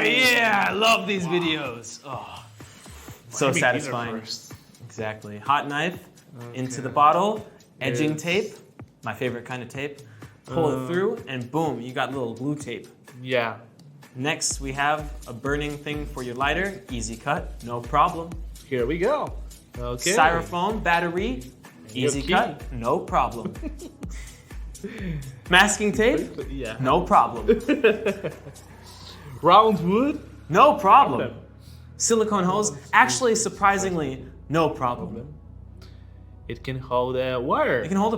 yeah, I love these videos. Oh, so satisfying. Exactly. Hot knife into the bottle, edging tape, my favorite kind of tape. Pull it through, and boom, you got little glue tape. Yeah. Next, we have a burning thing for your lighter. Easy cut, no problem. Here we go. Okay. Styrofoam battery, easy cut, no problem. Masking tape, Yeah. no problem. Round wood. No problem. Silicone hose, actually, surprisingly, no problem. It can hold a wire. It can hold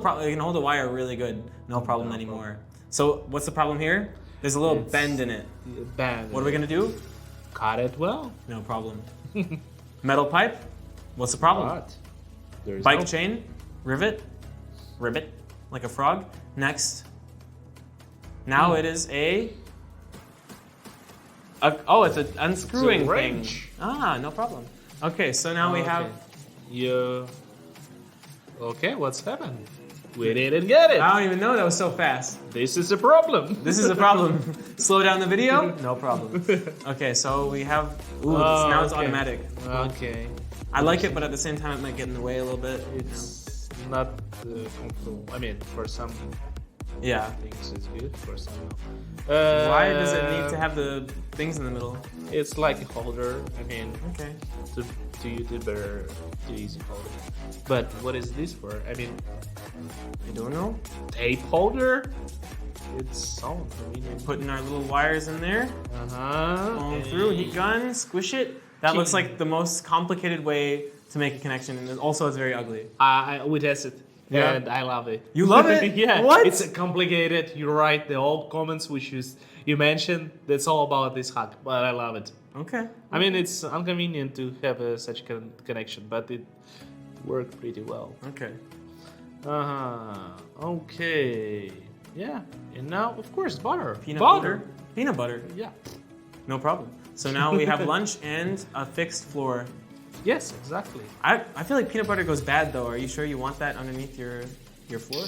a wire really good. No problem anymore. So what's the problem here? There's a little bend in it. Bend. What are we gonna do? Cut it well. No problem. Metal pipe. What's the problem? What? There's Bike no- chain. Rivet. Like a frog. Next. Now it is oh, it's an unscrewing It's a thing. wrench. Ah, no problem. Okay, so now we have. Yeah. Okay, what's happened? We didn't get it. I don't even know that was so fast. This is a problem. This is a problem. Slow down the video? No problem. Okay, so we have. Ooh, now it's okay. automatic. Okay. I like it, but at the same time, it might get in the way a little bit. It's not comfortable. I mean, for some Yeah. things it's good, for some no. Why does it need to have the things in the middle? It's like a holder. I mean, Okay. to YouTuber, too easy holder. But what is this for? I mean, I don't know. tape holder? It's so convenient. Putting our little wires in there. Uh-huh. Going through, heat gun, squish it. That looks like the most complicated way to make a connection, and also it's very ugly. We tested. Yeah. And I love it. You love it? Yeah. What? It's complicated. You're right. The old comments which you mentioned, that's all about this hack. But I love it. Okay. I mean, it's inconvenient to have such connection, but it worked pretty well. Okay. Okay. Yeah. And now, of course, butter. Peanut butter. Peanut butter. Yeah. No problem. So now we have lunch and a fixed floor. Yes, exactly. I feel like peanut butter goes bad though. Are you sure you want that underneath your floor?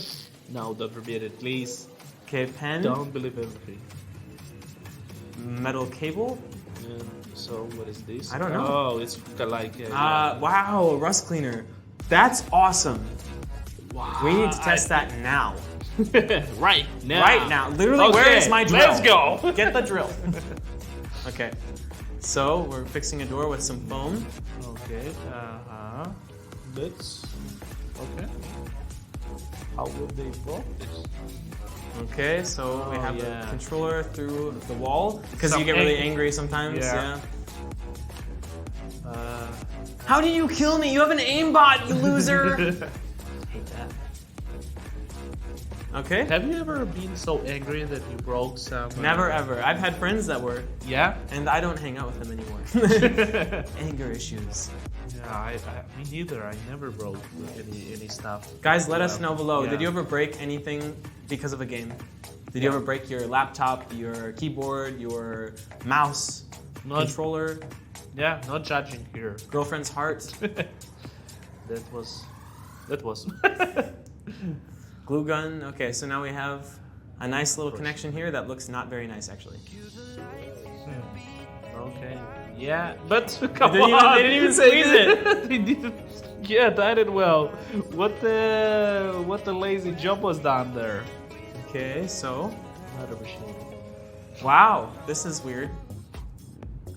No, don't repeat it, please. Okay, pen. Don't believe everything. Metal cable. So what is this? I don't know. Oh, it's like. Wow, rust cleaner. That's awesome. Wow. We need to test that now. Right now. Right now. Literally, Okay, where is my drill? let's go. Get the drill. Okay. So we're fixing a door with some foam. Okay. Let's. Okay. How would they block this? Okay, so we have yeah. the controller through the wall because Some you get really ang- angry sometimes. Yeah. How do you kill me? You have an aimbot, you loser. Hate that. Okay. Have you ever been so angry that you broke some? Never ever. I've had friends that were, Yeah. and I don't hang out with them anymore. Anger issues. Yeah, me neither. I never broke any stuff. Guys, let us know below. Yeah. Did you ever break anything because of a game? Did you ever break your laptop, your keyboard, your mouse, Not- controller, Yeah, not judging here. girlfriend's heart, That was. glue gun? Okay, so now we have a nice little connection here that looks not very nice, actually. Okay. Yeah, but come They didn't on. even- they didn't even squeeze it. They didn't. Yeah, that did well. What the lazy job was done there? Okay, so 100%. wow, this is weird.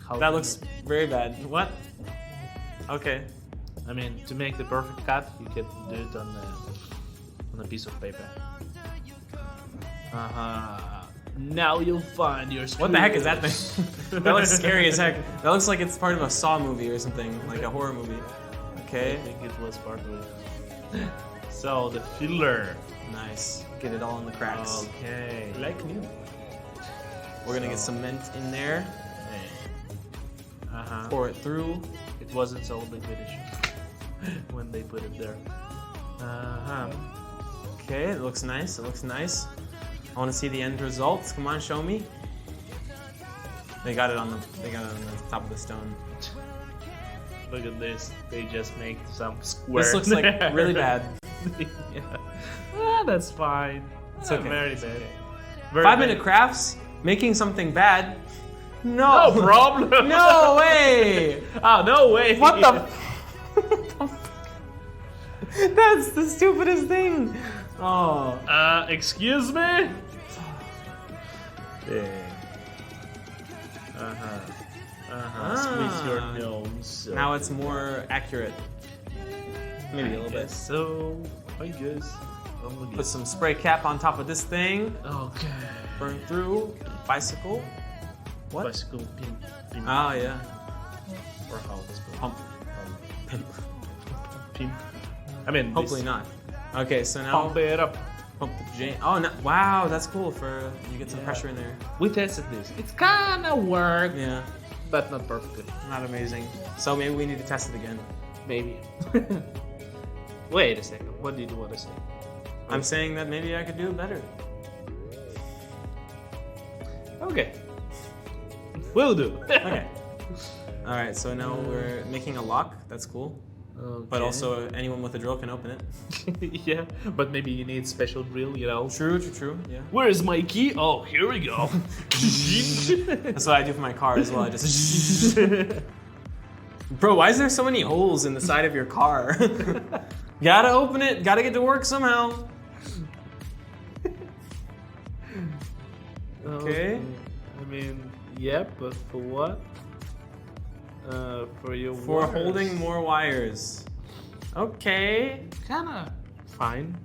How That looks very bad. What? Okay. I mean, to make the perfect cut, you can do it on a piece of paper. Now you'll find your. What the heck is that thing? That looks scary as heck. That looks like it's part of a Saw movie or something, like a horror movie. I Okay. think it was part of it. So the filler. Nice. Get it all in the cracks. Okay. Like new. We're gonna get cement in there. Pour it through. It wasn't so big issue when they put it there. Okay, it looks nice. It looks nice. I want to see the end results. Come on, show me. They got it on the top of the stone. Look at this. They just make some square. This looks like really bad. Yeah. That's fine. It's okay. Very It's bad. okay. Very 5 bad. Minute Crafts, making something bad. No. No problem. No way. Oh, no way. What the? That's the stupidest thing. Oh. Excuse me? Yeah. Squeeze your nose. Now it's more accurate. Maybe a little bit. So, I guess. Put some spray cap on top of this thing. Okay. Burn through. Bicycle. What? Bicycle pimp. Oh yeah. Or how it's called. Pump. Pimp. Pimp. I mean, Hopefully this. not. Okay, so now Pump it up. pump the J. Oh no! Wow, that's cool. For you get some Yeah. pressure in there. We tested this. It's kinda work, Yeah, but not perfectly. not amazing. So maybe we need to test it again. Maybe. Wait a second. What did you want to say? I'm saying that maybe I could do it better. Okay. Will do. Okay. All right. So now we're making a lock. That's cool. But also anyone with a drill can open it. yeah, but maybe you need special drill, you know. True. Yeah. Where is my key? Oh, here we go. That's what I do for my car as well. I just. Bro, why is there so many holes in the side of your car? Gotta open it. Gotta get to work somehow. Okay. I mean, yeah, but for what? For your For wires. holding more wires. Okay. Kinda fine.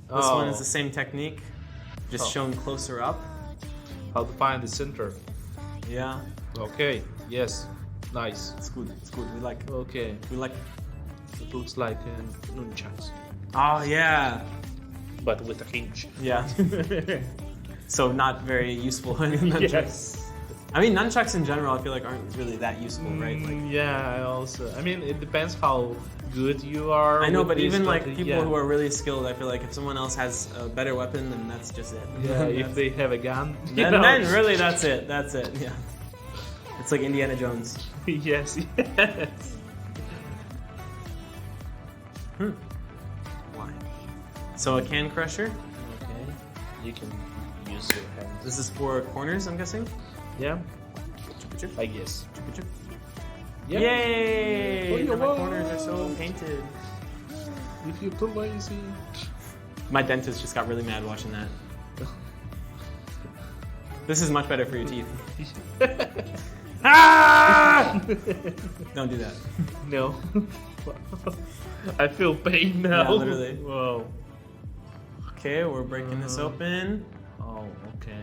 This one is the same technique, just Oh. shown closer up. How to find the center. Yeah, Okay. Yes. Nice. it's good. It's good. We like. Okay. We like. It looks like nunchucks, Oh yeah. but with a hinge. Yeah. So not very useful in nunchucks. Yes. I mean, nunchucks in general, I feel like aren't really that useful, right? Like, Yeah. I also. I mean, it depends how good you are. I know, with but this, even like people yeah. who are really skilled, I feel like if someone else has a better weapon, then that's just it. Yeah, if they have a gun. you then, know. then really that's it. That's it. Yeah. It's like Indiana Jones. yes. Why? So a can crusher. Okay. You can use your hands. This is for corners, I'm guessing. Yeah. Chip, chip, I guess. chip, chip. Yeah. Yay! Oh, Now my yeah. corners are so painted. If you're too lazy. My dentist just got really mad watching that. This is much better for your teeth. Ah! Don't do that. No. I feel pain now. Yeah, literally. Whoa. Okay, we're breaking this open. Oh, okay.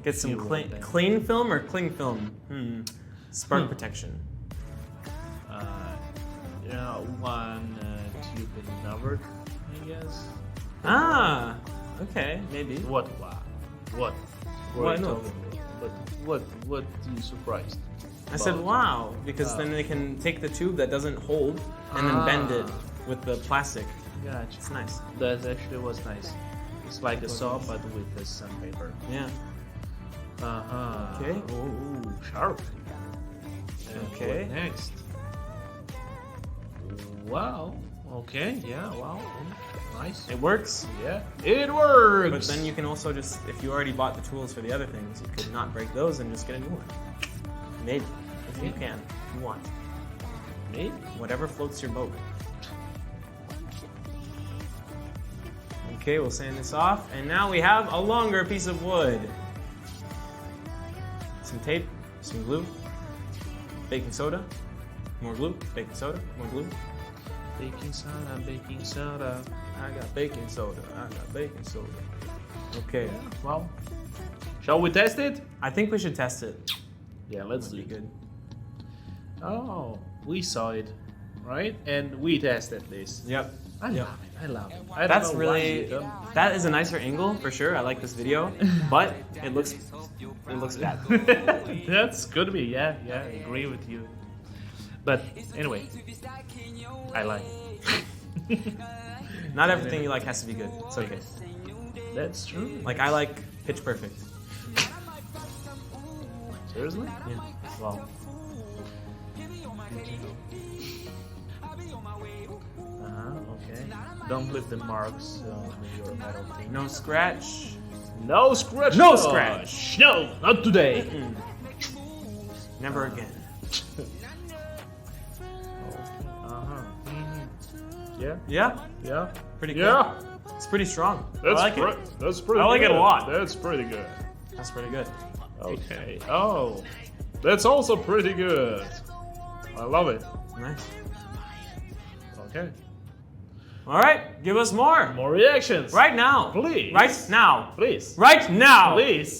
Get some You want clean, that. clean film or cling film? Spark protection. Yeah, one tube in numbered, I guess. Ah, okay, maybe. What? Wow. What? Why are you not? talking about? What you surprised? I said about? wow, because Wow. then they can take the tube that doesn't hold and then bend it with the plastic. Gotcha. It's nice. That actually was nice. It's like a saw, but with the sandpaper. Yeah. Uh-huh. Okay. Oh, sharp. And Okay. what next? Wow. Okay. Yeah. Wow. Nice. It works, Yeah. It works. but then you can also just, if you already bought the tools for the other things, you could not break those and just get a new one. Maybe, if you can, if you want. Maybe. Whatever floats your boat. Okay, we'll sand this off, and now we have a longer piece of wood. Some tape, some glue, baking soda, more glue, baking soda, more glue. Baking soda. Baking soda. I got baking soda, I got baking soda. Okay, Well. Shall we test it? I think we should test it. Yeah. Let's That'd do be it. good. Oh, we saw it, right? And we tested this. Yep. I Yep. love it. I love it. I don't That's know why really, you don't. that is a nicer angle for sure. I like this video, but it looks bad. That's good to be. Yeah, I agree with you. But anyway, I like it. Not everything you like has to be good. It's okay. That's true. Like I like Pitch Perfect. Seriously? Yeah. Wow. Okay. Don't leave the marks on your metal thing. No scratch. No scratch. No scratch. No, not today. Never again. Yeah. Yeah, Yeah. pretty good. Yeah. It's pretty strong. That's I like it. That's pretty. I like it a good. lot. That's pretty good. That's pretty good. Okay. Oh, that's also pretty good. I love it. Nice. Okay. All right, give us more. More reactions. Right now. Please. Right now. Please. Right now. Please.